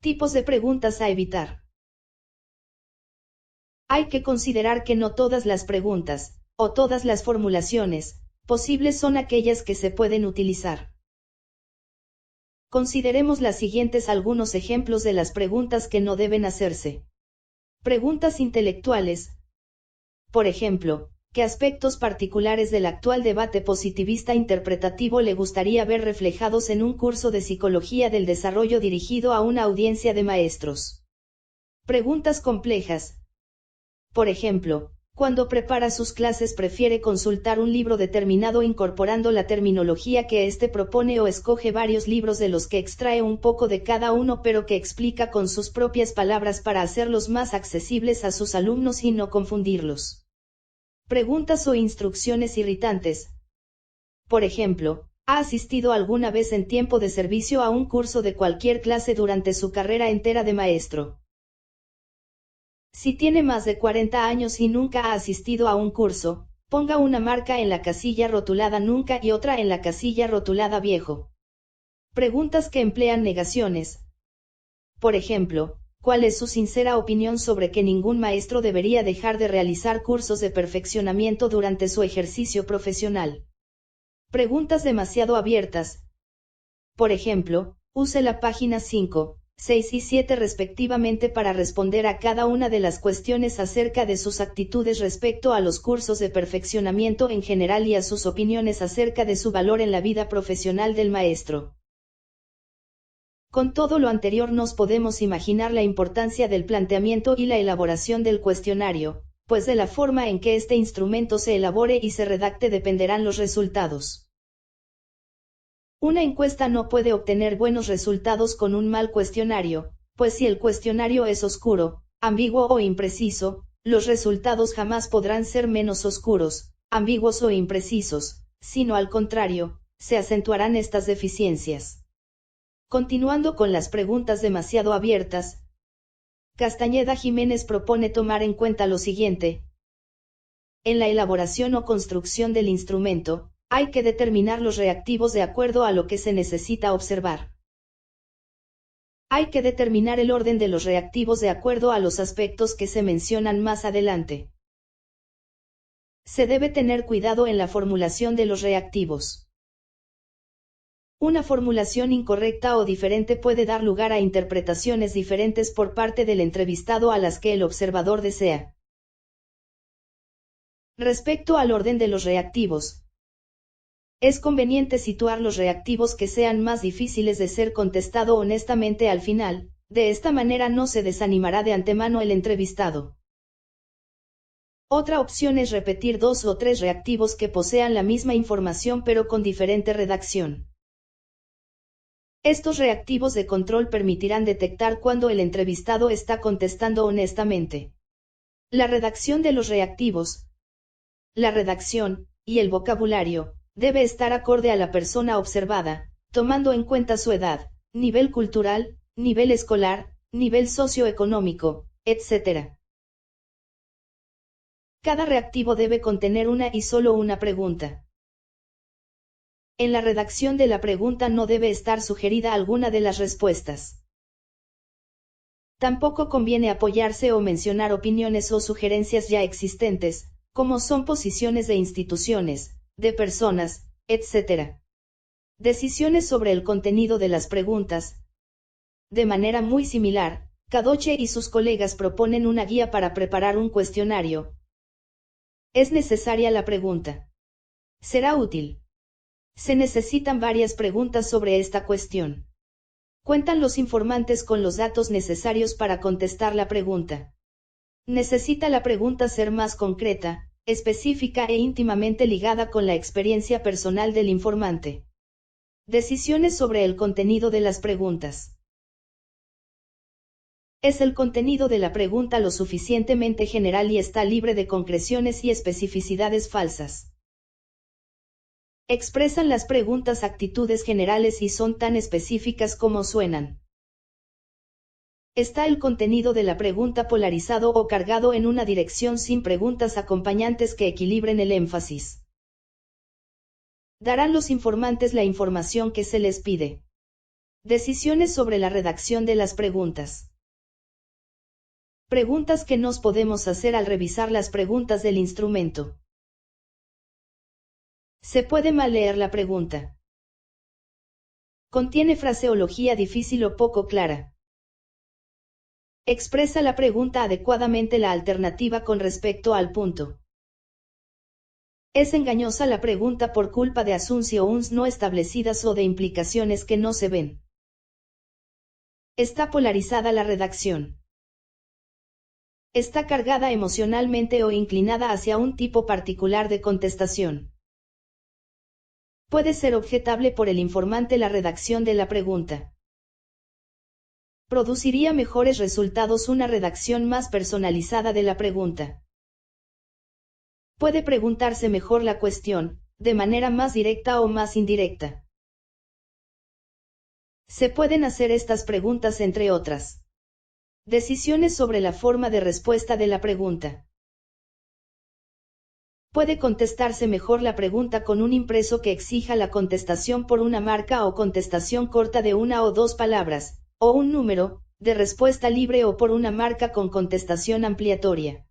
Tipos de preguntas a evitar. Hay que considerar que no todas las preguntas, o todas las formulaciones, posibles son aquellas que se pueden utilizar. Consideremos las siguientes algunos ejemplos de las preguntas que no deben hacerse. Preguntas intelectuales. Por ejemplo, ¿qué aspectos particulares del actual debate positivista interpretativo le gustaría ver reflejados en un curso de psicología del desarrollo dirigido a una audiencia de maestros? Preguntas complejas. Por ejemplo, cuando prepara sus clases prefiere consultar un libro determinado incorporando la terminología que éste propone o escoge varios libros de los que extrae un poco de cada uno pero que explica con sus propias palabras para hacerlos más accesibles a sus alumnos y no confundirlos. Preguntas o instrucciones irritantes. Por ejemplo, ¿ha asistido alguna vez en tiempo de servicio a un curso de cualquier clase durante su carrera entera de maestro? Si tiene más de 40 años y nunca ha asistido a un curso, ponga una marca en la casilla rotulada nunca y otra en la casilla rotulada viejo. Preguntas que emplean negaciones. Por ejemplo, ¿cuál es su sincera opinión sobre que ningún maestro debería dejar de realizar cursos de perfeccionamiento durante su ejercicio profesional? Preguntas demasiado abiertas. Por ejemplo, use la página 5, 6 y 7 respectivamente para responder a cada una de las cuestiones acerca de sus actitudes respecto a los cursos de perfeccionamiento en general y a sus opiniones acerca de su valor en la vida profesional del maestro. Con todo lo anterior nos podemos imaginar la importancia del planteamiento y la elaboración del cuestionario, pues de la forma en que este instrumento se elabore y se redacte dependerán los resultados. Una encuesta no puede obtener buenos resultados con un mal cuestionario, pues si el cuestionario es oscuro, ambiguo o impreciso, los resultados jamás podrán ser menos oscuros, ambiguos o imprecisos, sino al contrario, se acentuarán estas deficiencias. Continuando con las preguntas demasiado abiertas, Castañeda Jiménez propone tomar en cuenta lo siguiente. En la elaboración o construcción del instrumento, hay que determinar los reactivos de acuerdo a lo que se necesita observar. Hay que determinar el orden de los reactivos de acuerdo a los aspectos que se mencionan más adelante. Se debe tener cuidado en la formulación de los reactivos. Una formulación incorrecta o diferente puede dar lugar a interpretaciones diferentes por parte del entrevistado a las que el observador desea. Respecto al orden de los reactivos, es conveniente situar los reactivos que sean más difíciles de ser contestado honestamente al final, de esta manera no se desanimará de antemano el entrevistado. Otra opción es repetir 2 o 3 reactivos que posean la misma información pero con diferente redacción. Estos reactivos de control permitirán detectar cuando el entrevistado está contestando honestamente. La redacción de los reactivos, la redacción, y el vocabulario, debe estar acorde a la persona observada, tomando en cuenta su edad, nivel cultural, nivel escolar, nivel socioeconómico, etc. Cada reactivo debe contener una y solo una pregunta. En la redacción de la pregunta no debe estar sugerida alguna de las respuestas. Tampoco conviene apoyarse o mencionar opiniones o sugerencias ya existentes, como son posiciones de instituciones, de personas, etc. Decisiones sobre el contenido de las preguntas. De manera muy similar, Cadoche y sus colegas proponen una guía para preparar un cuestionario. ¿Es necesaria la pregunta? ¿Será útil? Se necesitan varias preguntas sobre esta cuestión. ¿Cuentan los informantes con los datos necesarios para contestar la pregunta? ¿Necesita la pregunta ser más concreta, específica e íntimamente ligada con la experiencia personal del informante? Decisiones sobre el contenido de las preguntas. ¿Es el contenido de la pregunta lo suficientemente general y está libre de concreciones y especificidades falsas? ¿Expresan las preguntas actitudes generales y son tan específicas como suenan? ¿Está el contenido de la pregunta polarizado o cargado en una dirección sin preguntas acompañantes que equilibren el énfasis? ¿Darán los informantes la información que se les pide? Decisiones sobre la redacción de las preguntas. Preguntas que nos podemos hacer al revisar las preguntas del instrumento. Se puede mal leer la pregunta. Contiene fraseología difícil o poco clara. Expresa la pregunta adecuadamente la alternativa con respecto al punto. Es engañosa la pregunta por culpa de asunciones no establecidas o de implicaciones que no se ven. Está polarizada la redacción. Está cargada emocionalmente o inclinada hacia un tipo particular de contestación. Puede ser objetable por el informante la redacción de la pregunta. Produciría mejores resultados una redacción más personalizada de la pregunta. Puede preguntarse mejor la cuestión, de manera más directa o más indirecta. Se pueden hacer estas preguntas entre otras. Decisiones sobre la forma de respuesta de la pregunta. Puede contestarse mejor la pregunta con un impreso que exija la contestación por una marca o contestación corta de una o dos palabras, o un número, de respuesta libre o por una marca con contestación ampliatoria.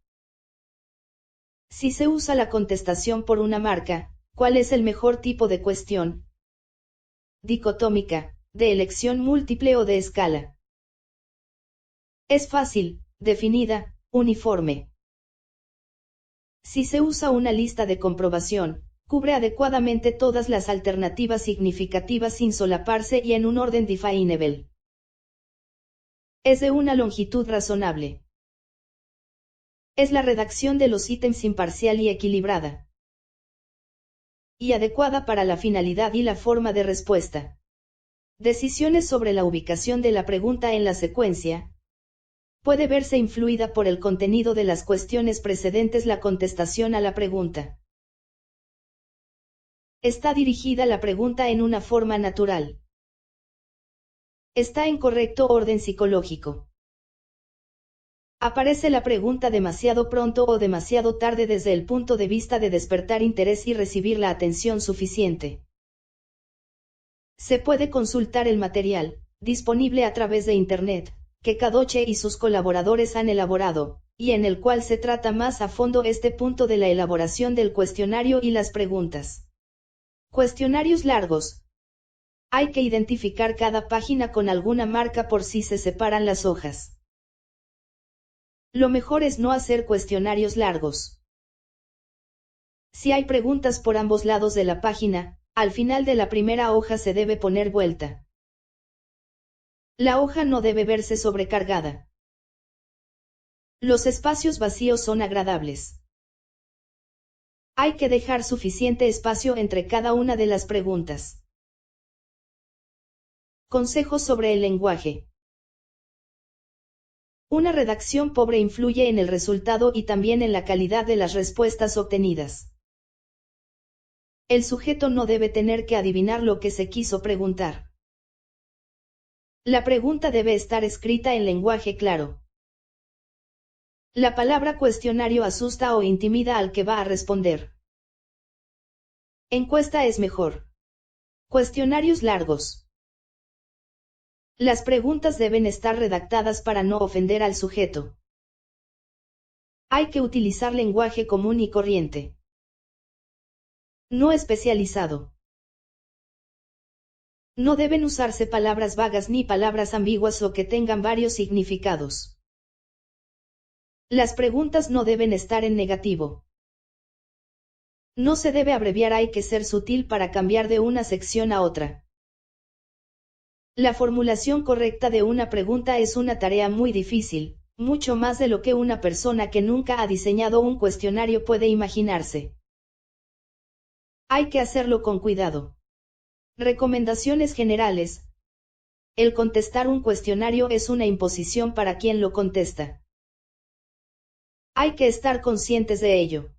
Si se usa la contestación por una marca, ¿cuál es el mejor tipo de cuestión? Dicotómica, de elección múltiple o de escala. Es fácil, definida, uniforme. Si se usa una lista de comprobación, cubre adecuadamente todas las alternativas significativas sin solaparse y en un orden definable. Es de una longitud razonable. Es la redacción de los ítems imparcial y equilibrada. Y adecuada para la finalidad y la forma de respuesta. Decisiones sobre la ubicación de la pregunta en la secuencia. Puede verse influida por el contenido de las cuestiones precedentes la contestación a la pregunta. Está dirigida la pregunta en una forma natural. Está en correcto orden psicológico. Aparece la pregunta demasiado pronto o demasiado tarde desde el punto de vista de despertar interés y recibir la atención suficiente. Se puede consultar el material, disponible a través de Internet, que Kadoche y sus colaboradores han elaborado, y en el cual se trata más a fondo este punto de la elaboración del cuestionario y las preguntas. Cuestionarios largos. Hay que identificar cada página con alguna marca por si se separan las hojas. Lo mejor es no hacer cuestionarios largos. Si hay preguntas por ambos lados de la página, al final de la primera hoja se debe poner vuelta. La hoja no debe verse sobrecargada. Los espacios vacíos son agradables. Hay que dejar suficiente espacio entre cada una de las preguntas. Consejos sobre el lenguaje. Una redacción pobre influye en el resultado y también en la calidad de las respuestas obtenidas. El sujeto no debe tener que adivinar lo que se quiso preguntar. La pregunta debe estar escrita en lenguaje claro. La palabra cuestionario asusta o intimida al que va a responder. Encuesta es mejor. Cuestionarios largos. Las preguntas deben estar redactadas para no ofender al sujeto. Hay que utilizar lenguaje común y corriente. No especializado. No deben usarse palabras vagas ni palabras ambiguas o que tengan varios significados. Las preguntas no deben estar en negativo. No se debe abreviar, hay que ser sutil para cambiar de una sección a otra. La formulación correcta de una pregunta es una tarea muy difícil, mucho más de lo que una persona que nunca ha diseñado un cuestionario puede imaginarse. Hay que hacerlo con cuidado. Recomendaciones generales. El contestar un cuestionario es una imposición para quien lo contesta. Hay que estar conscientes de ello.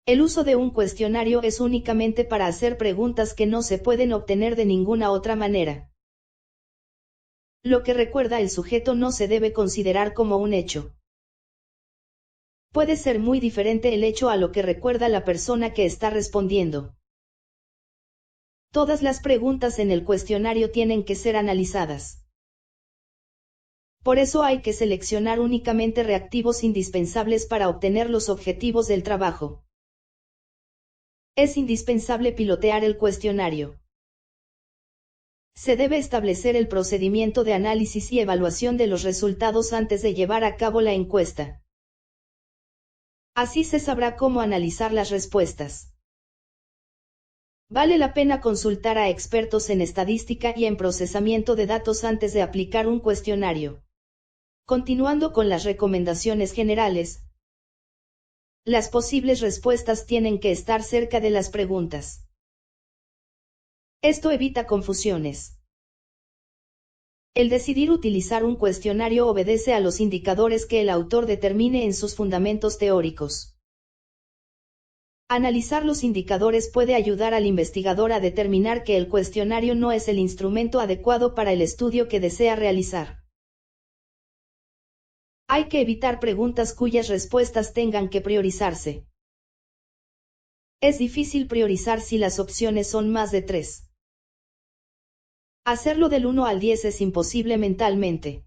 El uso de un cuestionario es únicamente para hacer preguntas que no se pueden obtener de ninguna otra manera. Lo que recuerda el sujeto no se debe considerar como un hecho. Puede ser muy diferente el hecho a lo que recuerda la persona que está respondiendo. Todas las preguntas en el cuestionario tienen que ser analizadas. Por eso hay que seleccionar únicamente reactivos indispensables para obtener los objetivos del trabajo. Es indispensable pilotear el cuestionario. Se debe establecer el procedimiento de análisis y evaluación de los resultados antes de llevar a cabo la encuesta. Así se sabrá cómo analizar las respuestas. Vale la pena consultar a expertos en estadística y en procesamiento de datos antes de aplicar un cuestionario. Continuando con las recomendaciones generales, las posibles respuestas tienen que estar cerca de las preguntas. Esto evita confusiones. El decidir utilizar un cuestionario obedece a los indicadores que el autor determine en sus fundamentos teóricos. Analizar los indicadores puede ayudar al investigador a determinar que el cuestionario no es el instrumento adecuado para el estudio que desea realizar. Hay que evitar preguntas cuyas respuestas tengan que priorizarse. Es difícil priorizar si las opciones son más de 3. Hacerlo del 1 al 10 es imposible mentalmente.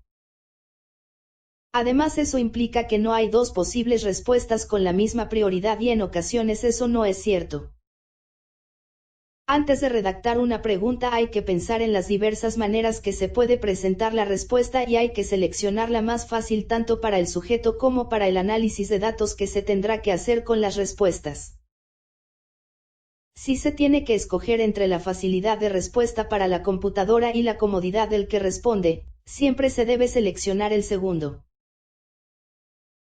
Además, eso implica que no hay dos posibles respuestas con la misma prioridad y en ocasiones eso no es cierto. Antes de redactar una pregunta hay que pensar en las diversas maneras que se puede presentar la respuesta y hay que seleccionar la más fácil tanto para el sujeto como para el análisis de datos que se tendrá que hacer con las respuestas. Si se tiene que escoger entre la facilidad de respuesta para la computadora y la comodidad del que responde, siempre se debe seleccionar el segundo.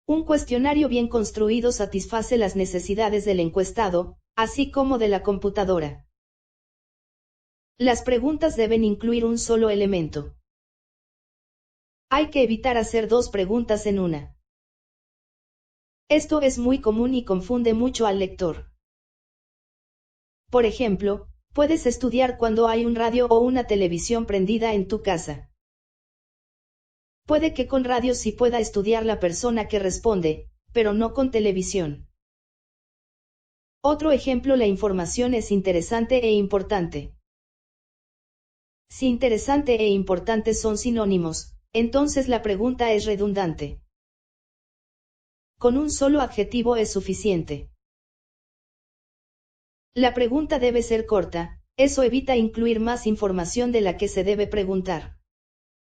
Un cuestionario bien construido satisface las necesidades del encuestado, así como de la computadora. Las preguntas deben incluir un solo elemento. Hay que evitar hacer dos preguntas en una. Esto es muy común y confunde mucho al lector. Por ejemplo, puedes estudiar cuando hay un radio o una televisión prendida en tu casa. Puede que con radio sí pueda estudiar la persona que responde, pero no con televisión. Otro ejemplo: la información es interesante e importante. Si interesante e importante son sinónimos, entonces la pregunta es redundante. Con un solo adjetivo es suficiente. La pregunta debe ser corta, eso evita incluir más información de la que se debe preguntar.